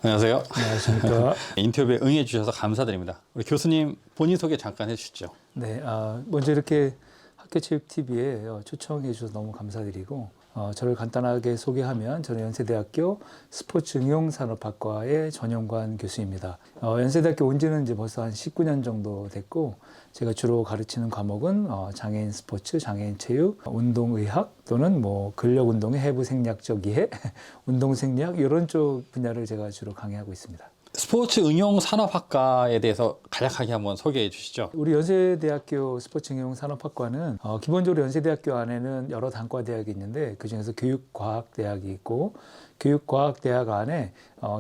안녕하세요. 안녕하십니까. 인터뷰에 응해 주셔서 감사드립니다. 우리 교수님 본인 소개 잠깐 해주시죠. 네, 먼저 이렇게 학교체육TV에 초청해 주셔서 너무 감사드리고, 저를 간단하게 소개하면 저는 연세대학교 스포츠응용산업학과의 전용관 교수입니다. 연세대학교 온 지는 이제 벌써 한 19년 정도 됐고, 제가 주로 가르치는 과목은 장애인 스포츠, 장애인 체육, 운동의학 또는 뭐 근력운동의 해부 생략적 이해, 운동생리학 이런 쪽 분야를 제가 주로 강의하고 있습니다. 스포츠 응용 산업학과에 대해서 간략하게 한번 소개해 주시죠. 우리 연세대학교 스포츠응용산업학과는 기본적으로 연세대학교 안에는 여러 단과대학이 있는데 그중에서 교육과학대학이 있고 교육과학대학 안에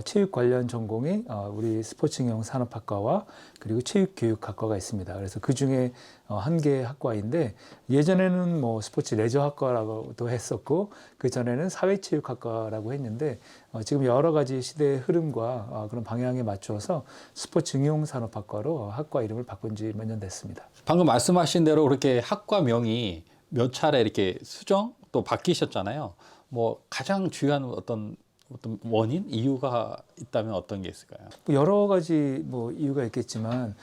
체육 관련 전공이 우리 스포츠응용산업학과와 그리고 체육교육학과가 있습니다. 그래서 그중에 한 개의 학과인데 예전에는 뭐 스포츠 레저학과라고도 했었고 그 전에는 사회체육학과라고 했는데 지금 여러 가지 시대의 흐름과 그런 방향에 맞춰서 스포츠응용산업학과로 학과 이름을 바꾼 지 몇 년 됐습니다. 방금 말씀하신 대로 그렇게 학과명이 몇 차례 이렇게 수정 또 바뀌셨잖아요. 뭐 가장 중요한 어떤 원인, 이유가 있다면 어떤 게 있을까요? 여러 가지 뭐 이유가 있겠지만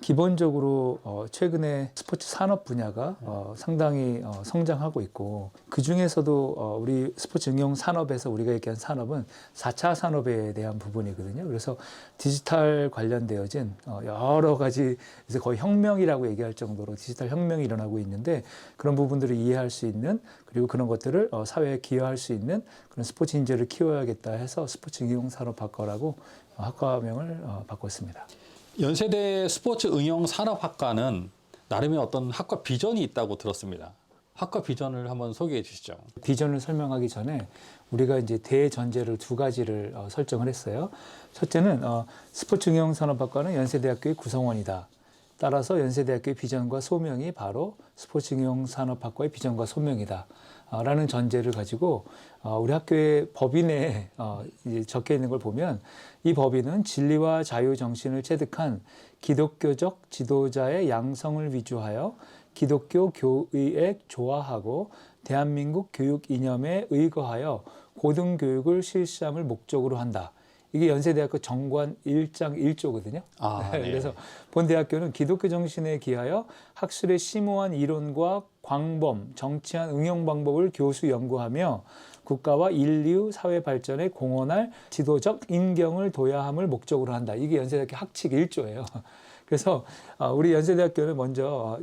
기본적으로 최근에 스포츠 산업 분야가 상당히 성장하고 있고 그 중에서도 우리 스포츠 응용 산업에서 우리가 얘기한 산업은 4차 산업에 대한 부분이거든요. 그래서 디지털 관련되어진 여러 가지 이제 거의 혁명이라고 얘기할 정도로 디지털 혁명이 일어나고 있는데 그런 부분들을 이해할 수 있는 그리고 그런 것들을 사회에 기여할 수 있는 그런 스포츠 인재를 키워야겠다 해서 스포츠 응용 산업학과라고 학과명을 바꿨습니다. 연세대 스포츠 응용 산업학과는 나름의 어떤 학과 비전이 있다고 들었습니다. 학과 비전을 한번 소개해 주시죠. 비전을 설명하기 전에 우리가 이제 대전제를 두 가지를 설정을 했어요. 첫째는 스포츠 응용 산업학과는 연세대학교의 구성원이다. 따라서 연세대학교의 비전과 소명이 바로 스포츠 응용 산업학과의 비전과 소명이다. 라는 전제를 가지고 우리 학교의 법인에 적혀 있는 걸 보면 이 법인은 진리와 자유 정신을 체득한 기독교적 지도자의 양성을 위주하여 기독교 교의에 조화하고 대한민국 교육 이념에 의거하여 고등교육을 실시함을 목적으로 한다. 이게 연세대학교 정관 1장 1조거든요. 네. 그래서 본 대학교는 기독교 정신에 기하여 학술의 심오한 이론과 광범, 정치한 응용 방법을 교수 연구하며 국가와 인류 사회 발전에 공헌할 지도적 인경을 도야함을 목적으로 한다. 이게 연세대학교 학칙 1조예요. 그래서 우리 연세대학교는 먼저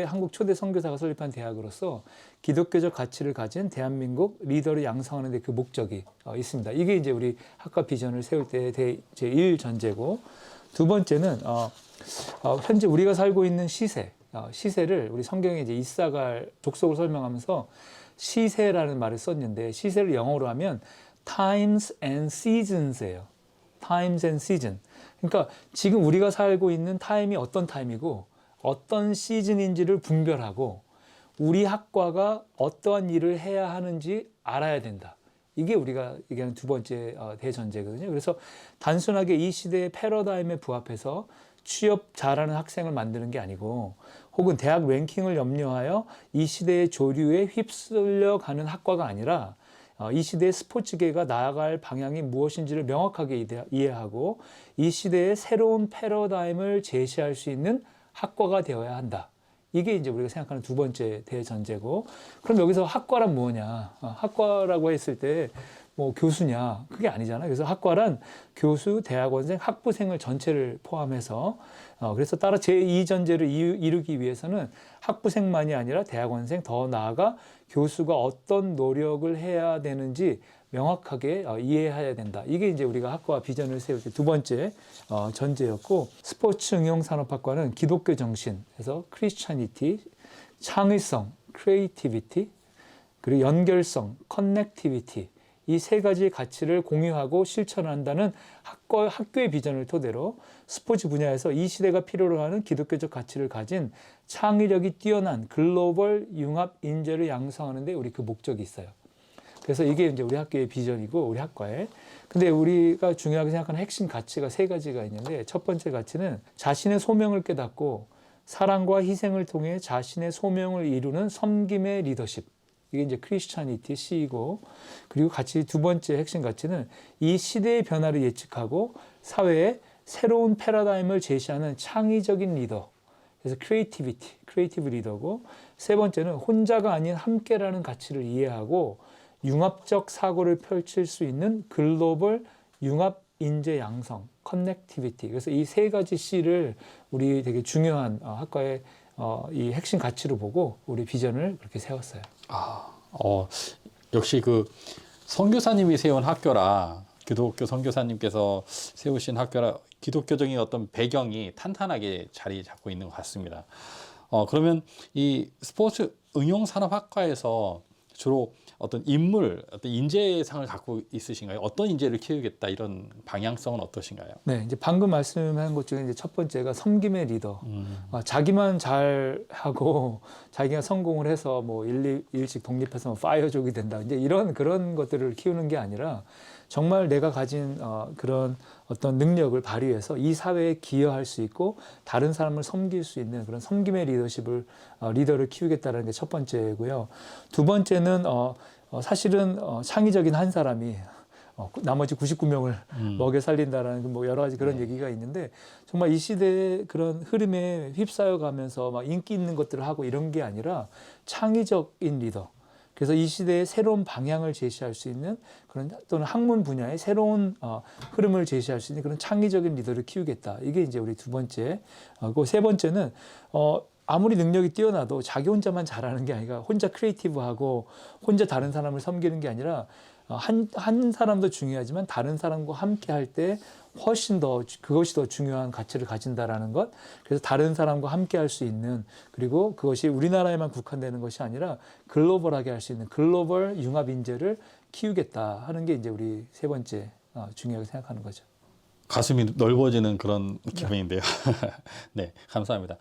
한국 초대 선교사가 설립한 대학으로서 기독교적 가치를 가진 대한민국 리더를 양성하는 데 그 목적이 있습니다. 이게 이제 우리 학과 비전을 세울 때 제1 전제고 두 번째는 현재 우리가 살고 있는 시세를 우리 성경에 이제 이사갈 족속을 설명하면서 시세라는 말을 썼는데 시세를 영어로 하면 times and seasons예요. times and season. 그러니까 지금 우리가 살고 있는 타임이 어떤 타임이고 어떤 시즌인지를 분별하고 우리 학과가 어떠한 일을 해야 하는지 알아야 된다. 이게 우리가 얘기하는 두 번째 대전제거든요. 그래서 단순하게 이 시대의 패러다임에 부합해서 취업 잘하는 학생을 만드는 게 아니고 혹은 대학 랭킹을 염려하여 이 시대의 조류에 휩쓸려 가는 학과가 아니라 이 시대의 스포츠계가 나아갈 방향이 무엇인지를 명확하게 이해하고 이 시대의 새로운 패러다임을 제시할 수 있는 학과가 되어야 한다. 이게 이제 우리가 생각하는 두 번째 대전제고 그럼 여기서 학과란 뭐냐? 학과라고 했을 때 뭐 교수냐? 그게 아니잖아요. 그래서 학과란 교수, 대학원생, 학부생을 전체를 포함해서 그래서 따라 제2전제를 이루기 위해서는 학부생만이 아니라 대학원생 더 나아가 교수가 어떤 노력을 해야 되는지 명확하게 이해해야 된다. 이게 이제 우리가 학과 비전을 세울 때 두 번째 전제였고 스포츠 응용 산업학과는 기독교 정신, 그래서 크리스찬이티, 창의성, 크리에이티비티, 그리고 연결성, 커넥티비티 이 세 가지의 가치를 공유하고 실천한다는 학교의 비전을 토대로 스포츠 분야에서 이 시대가 필요로 하는 기독교적 가치를 가진 창의력이 뛰어난 글로벌 융합 인재를 양성하는 데 우리 그 목적이 있어요. 그래서 이게 이제 우리 학교의 비전이고 우리 학과에. 근데 우리가 중요하게 생각하는 핵심 가치가 세 가지가 있는데 첫 번째 가치는 자신의 소명을 깨닫고 사랑과 희생을 통해 자신의 소명을 이루는 섬김의 리더십. 이게 이제 크리스찬이티의 C이고, 그리고 가치 두 번째 핵심 가치는 이 시대의 변화를 예측하고 사회에 새로운 패러다임을 제시하는 창의적인 리더. 그래서 크리에이티브 리더고, 세 번째는 혼자가 아닌 함께라는 가치를 이해하고 융합적 사고를 펼칠 수 있는 글로벌 융합 인재 양성, 커넥티비티. 그래서 이 세 가지 C를 우리 되게 중요한 학과의 이 핵심 가치로 보고 우리 비전을 그렇게 세웠어요. 역시 그 선교사님이 세운 학교라, 기독교 선교사님께서 세우신 학교라 기독교적인 어떤 배경이 탄탄하게 자리 잡고 있는 것 같습니다. 그러면 이 스포츠 응용산업학과에서 주로 어떤 인물, 어떤 인재상을 갖고 있으신가요? 어떤 인재를 키우겠다 이런 방향성은 어떠신가요? 네, 이제 방금 말씀한 것 중에 이제 첫 번째가 섬김의 리더. 자기만 잘하고 자기가 성공을 해서 뭐 일찍 독립해서 뭐 파이어족이 된다. 이제 그런 것들을 키우는 게 아니라 정말 내가 가진 그런 어떤 능력을 발휘해서 이 사회에 기여할 수 있고 다른 사람을 섬길 수 있는 그런 섬김의 리더를 키우겠다는 게 첫 번째고요. 두 번째는 사실은 창의적인 한 사람이 나머지 99명을 먹여 살린다라는 뭐 여러 가지 그런 얘기가 있는데, 정말 이 시대의 그런 흐름에 휩싸여 가면서 막 인기 있는 것들을 하고 이런 게 아니라 창의적인 리더. 그래서 이 시대의 새로운 방향을 제시할 수 있는 그런, 또는 학문 분야의 새로운 흐름을 제시할 수 있는 그런 창의적인 리더를 키우겠다. 이게 이제 우리 두 번째. 그 세 번째는 아무리 능력이 뛰어나도 자기 혼자만 잘하는 게 아니라 혼자 크리에이티브하고 혼자 다른 사람을 섬기는 게 아니라 한 사람도 중요하지만 다른 사람과 함께 할 때 훨씬 더 그것이 더 중요한 가치를 가진다라는 것. 그래서 다른 사람과 함께 할 수 있는, 그리고 그것이 우리나라에만 국한되는 것이 아니라 글로벌하게 할 수 있는 글로벌 융합 인재를 키우겠다 하는 게 이제 우리 세 번째 중요하게 생각하는 거죠. 가슴이 넓어지는 그런 기분인데요. 네, 감사합니다.